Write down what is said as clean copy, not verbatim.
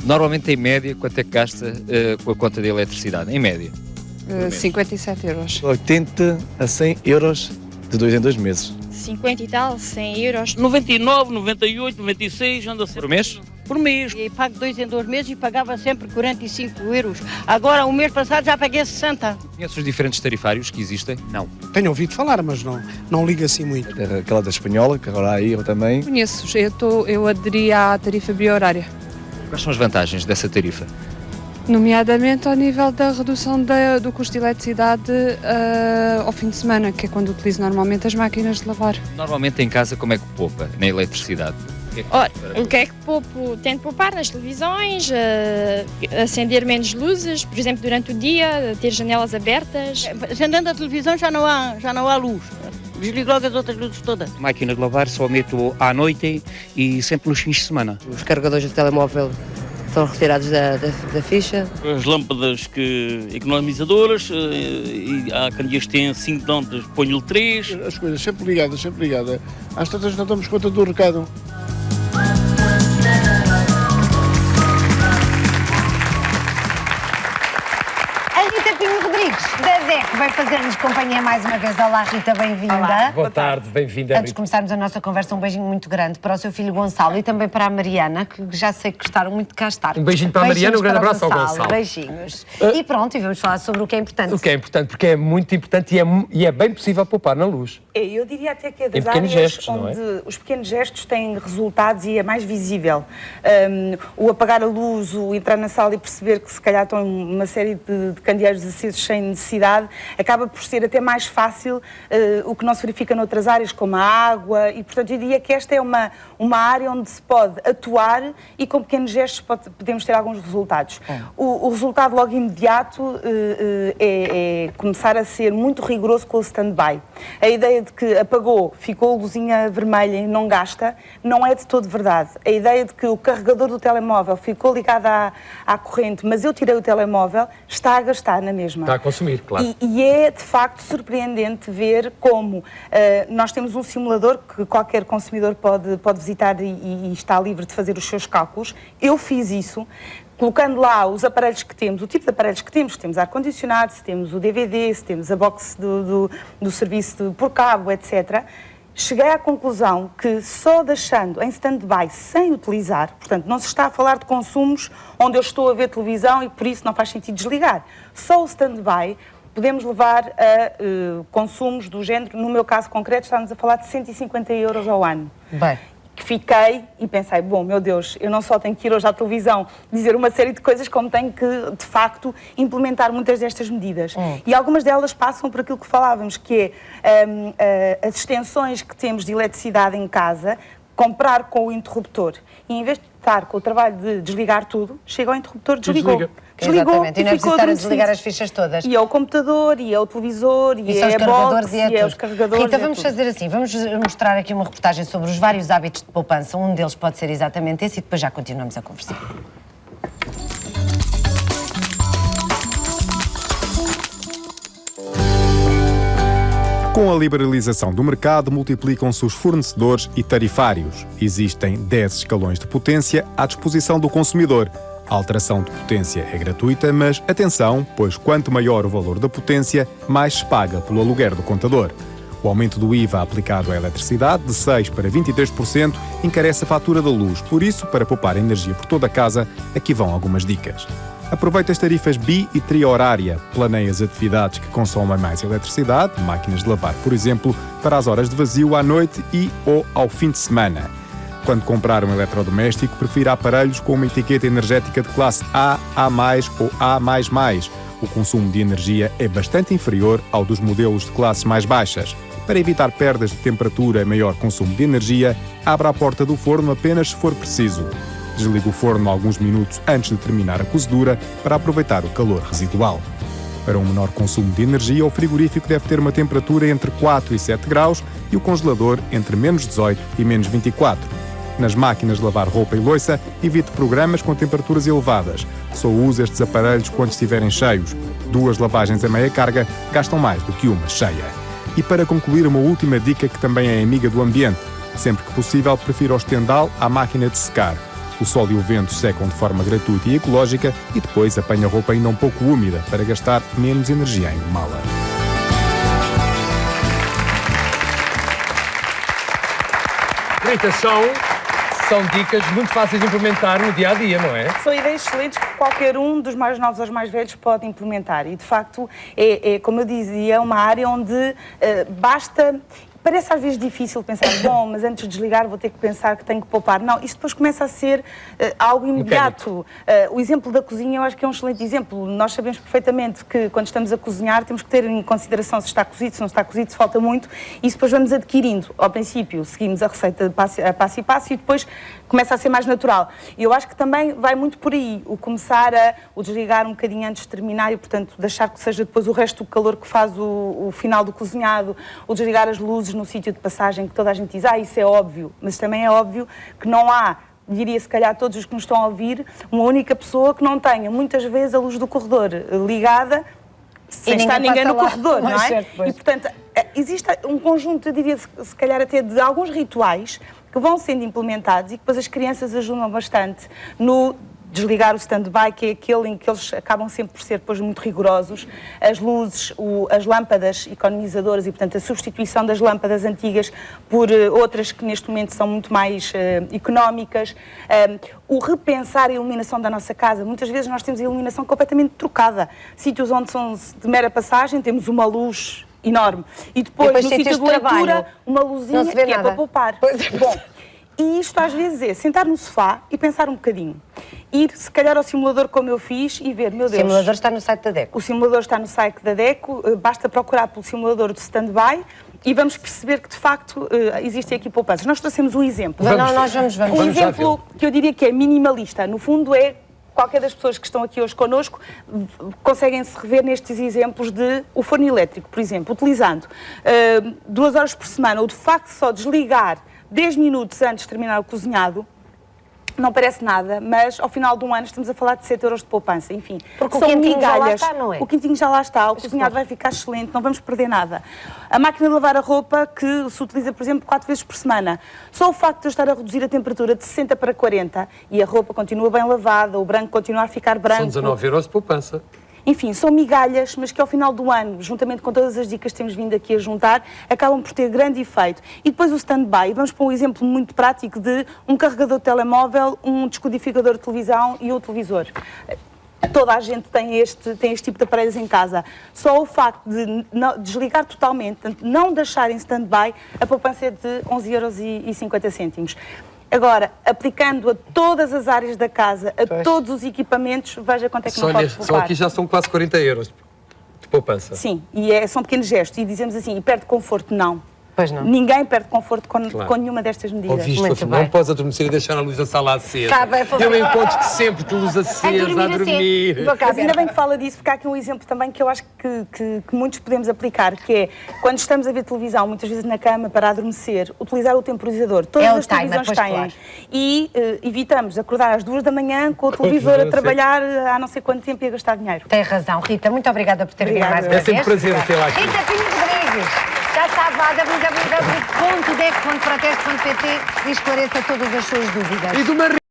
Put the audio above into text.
Normalmente, em média, quanto é que gasta com a conta de eletricidade? Em média? 57 euros. 80 a 100 euros de 2 em 2 meses. 50 e tal, 100 euros. 99, 98, 96, anda sempre. Por mês? Por mês. E pago 2 em 2 meses e pagava sempre 45 euros. Agora, o mês passado já paguei 60. Conheces os diferentes tarifários que existem? Não. Tenho ouvido falar, mas não ligo assim muito. Aquela da espanhola, que agora há aí eu também. Conheço, eu aderi à tarifa bi-horária, Quais são as vantagens dessa tarifa? nomeadamente ao nível da redução do custo de eletricidade ao fim de semana, que é quando utilizo normalmente as máquinas de lavar. Normalmente em casa, como é que poupa na eletricidade? Ora, o que é que poupo? Tento poupar nas televisões, acender menos luzes, por exemplo, durante o dia, ter janelas abertas. Acendendo a televisão já não há luz. Desligo logo as outras luzes todas. Máquina de lavar só meto à noite e sempre nos fins de semana. Os carregadores do telemóvel estão retirados da ficha. As lâmpadas economizadoras, e há candeeiros que têm 5 lâmpadas, ponho-lhe 3. As coisas sempre ligadas, sempre ligadas. Às tantas não damos conta do recado. Rita Pinho Rodrigues, da DEC, vai fazer-nos companhia mais uma vez. Olá, Rita, bem-vinda. Olá, boa tarde, bem-vinda. Antes de começarmos a nossa conversa, um beijinho muito grande para o seu filho Gonçalo e também para a Mariana, que já sei que gostaram muito de cá estar. Um beijinho para a Mariana, um grande abraço ao Gonçalo. Beijinhos. E pronto, e vamos falar sobre o que é importante. O que é importante, porque é muito importante e é bem possível poupar na luz. Eu diria até que é das pequenos áreas gestos, onde não é? os pequenos gestos têm resultados e é mais visível. O apagar a luz, o entrar na sala e perceber que se calhar estão uma série de candeeiros acesos sem necessidade, acaba por ser até mais fácil o que não se verifica noutras áreas, como a água, e portanto eu diria que esta é uma área onde se pode atuar e com pequenos gestos podemos ter alguns resultados. O resultado logo imediato é começar a ser muito rigoroso com o stand-by. A ideia de que apagou, ficou a luzinha vermelha e não gasta, não é de todo verdade. A ideia de que o carregador do telemóvel ficou ligado à corrente, mas eu tirei o telemóvel, está a gastar na mesma. Está a consumir, claro. E é, de facto, surpreendente ver como nós temos um simulador que qualquer consumidor pode visitar e está livre de fazer os seus cálculos. Eu fiz isso, colocando lá os aparelhos que temos, o tipo de aparelhos que temos ar-condicionado, se temos o DVD, se temos a box do serviço por cabo, etc., cheguei à conclusão que só deixando em stand-by sem utilizar, portanto, não se está a falar de consumos onde eu estou a ver televisão e por isso não faz sentido desligar. Só o stand-by podemos levar a consumos do género, no meu caso concreto, estamos a falar de 150 euros ao ano. Bem. Que fiquei e pensei, bom, meu Deus, eu não só tenho que ir hoje à televisão dizer uma série de coisas, como tenho que, de facto, implementar muitas destas medidas. E algumas delas passam por aquilo que falávamos, que é as extensões que temos de eletricidade em casa, comprar com o interruptor. E em vez de estar com o trabalho de desligar tudo, chega ao interruptor, desligou. Exatamente, e não é preciso estar a desligar as fichas todas. E é o computador, e é o televisor, e é a box, e é os carregadores. Rita, vamos fazer assim, vamos mostrar aqui uma reportagem sobre os vários hábitos de poupança. Um deles pode ser exatamente esse e depois já continuamos a conversar. Com a liberalização do mercado, multiplicam-se os fornecedores e tarifários. Existem 10 escalões de potência à disposição do consumidor. A alteração de potência é gratuita, mas atenção, pois quanto maior o valor da potência, mais se paga pelo aluguer do contador. O aumento do IVA aplicado à eletricidade, de 6% para 23%, encarece a fatura da luz. Por isso, para poupar energia por toda a casa, aqui vão algumas dicas. Aproveita as tarifas bi e tri-horária. Planeia as atividades que consomem mais eletricidade, máquinas de lavar, por exemplo, para as horas de vazio à noite ou ao fim de semana. Quando comprar um eletrodoméstico, prefira aparelhos com uma etiqueta energética de classe A, A+, ou A++. O consumo de energia é bastante inferior ao dos modelos de classes mais baixas. Para evitar perdas de temperatura e maior consumo de energia, abra a porta do forno apenas se for preciso. Desligue o forno alguns minutos antes de terminar a cozedura para aproveitar o calor residual. Para um menor consumo de energia, o frigorífico deve ter uma temperatura entre 4 e 7 graus e o congelador entre menos 18 e menos 24. Nas máquinas de lavar roupa e louça, evite programas com temperaturas elevadas. Só use estes aparelhos quando estiverem cheios. 2 lavagens a meia carga gastam mais do que uma cheia. E para concluir, uma última dica que também é amiga do ambiente. Sempre que possível, prefira o estendal à máquina de secar. O sol e o vento secam de forma gratuita e ecológica e depois apanha a roupa ainda um pouco úmida para gastar menos energia em mala. Rita, são dicas muito fáceis de implementar no dia-a-dia, não é? São ideias excelentes que qualquer um, dos mais novos aos mais velhos, pode implementar. E, de facto, como eu dizia, é uma área onde basta... Parece às vezes difícil pensar, bom, mas antes de desligar vou ter que pensar que tenho que poupar. Não, isto depois começa a ser algo imediato. O exemplo da cozinha eu acho que é um excelente exemplo. Nós sabemos perfeitamente que quando estamos a cozinhar temos que ter em consideração se está cozido, se não está cozido, se falta muito. E isso depois vamos adquirindo. Ao princípio seguimos a receita a passo e passo e depois começa a ser mais natural. E eu acho que também vai muito por aí. O desligar um bocadinho antes de terminar e, portanto, deixar que seja depois o resto do calor que faz o final do cozinhado. O desligar as luzes no sítio de passagem, que toda a gente diz, isso é óbvio, mas também é óbvio que não há, diria se calhar todos os que nos estão a ouvir, uma única pessoa que não tenha muitas vezes a luz do corredor ligada sem estar ninguém no corredor, não é? Certo, e portanto, existe um conjunto, eu diria se calhar até de alguns rituais que vão sendo implementados e que depois as crianças ajudam bastante no desligar o stand-by, que é aquele em que eles acabam sempre por ser depois muito rigorosos, as luzes, as lâmpadas economizadoras e, portanto, a substituição das lâmpadas antigas por outras que neste momento são muito mais económicas, o repensar a iluminação da nossa casa. Muitas vezes nós temos a iluminação completamente trocada. Sítios onde são de mera passagem, temos uma luz enorme. E depois no sítio de leitura, uma luzinha que é para poupar. Bom, e isto às vezes é sentar no sofá e pensar um bocadinho. Ir, se calhar, ao simulador como eu fiz e ver, meu Deus... O simulador está no site da DECO. O simulador está no site da DECO, basta procurar pelo simulador de stand-by e vamos perceber que, de facto, existem aqui poupanças. Nós trouxemos um exemplo. Nós vamos. Um exemplo que eu diria que é minimalista. No fundo, qualquer das pessoas que estão aqui hoje connosco conseguem se rever nestes exemplos de o forno elétrico, por exemplo, utilizando 2 horas por semana ou, de facto, só desligar 10 minutos antes de terminar o cozinhado. Não parece nada, mas ao final de um ano estamos a falar de 7 euros de poupança, enfim. Porque o quentinho já lá está, não é? O quentinho já lá está, o cozinhado vai ficar excelente, não vamos perder nada. A máquina de lavar a roupa, que se utiliza, por exemplo, 4 vezes por semana. Só o facto de eu estar a reduzir a temperatura de 60 para 40 e a roupa continua bem lavada, o branco continua a ficar branco. São 19 euros de poupança. Enfim, são migalhas, mas que ao final do ano, juntamente com todas as dicas que temos vindo aqui a juntar, acabam por ter grande efeito. E depois o stand-by. Vamos para um exemplo muito prático de um carregador de telemóvel, um descodificador de televisão e o televisor. Toda a gente tem este tipo de aparelhos em casa. Só o facto de desligar totalmente, não deixar em stand-by, a poupança é de 11,50 €. Agora, aplicando a todas as áreas da casa, a todos os equipamentos, veja quanto é que não pode poupar. Só aqui já são quase 40 euros de poupança. Sim, e são pequenos gestos. E dizemos assim, e perde conforto? Não. Pois não. Ninguém perde conforto com nenhuma destas medidas. Ouviste, não podes adormecer e deixar a luz da sala acesa. Eu encontro-te sempre de luz acesa, a dormir. Mas ainda bem que fala disso, porque há aqui um exemplo também que eu acho que muitos podemos aplicar, que é, quando estamos a ver televisão, muitas vezes na cama, para adormecer, utilizar o temporizador. Todas as televisões têm. Claro. E evitamos acordar às 2 da manhã com o televisor a trabalhar há não sei quanto tempo e a gastar dinheiro. Tem razão. Rita, muito obrigada por ter vindo mais uma vez. É sempre um prazer tê-la aqui. Rita Pinho Rodrigues. Já sabe, vá a www.deco.proteste.pt e esclareça todas as suas dúvidas.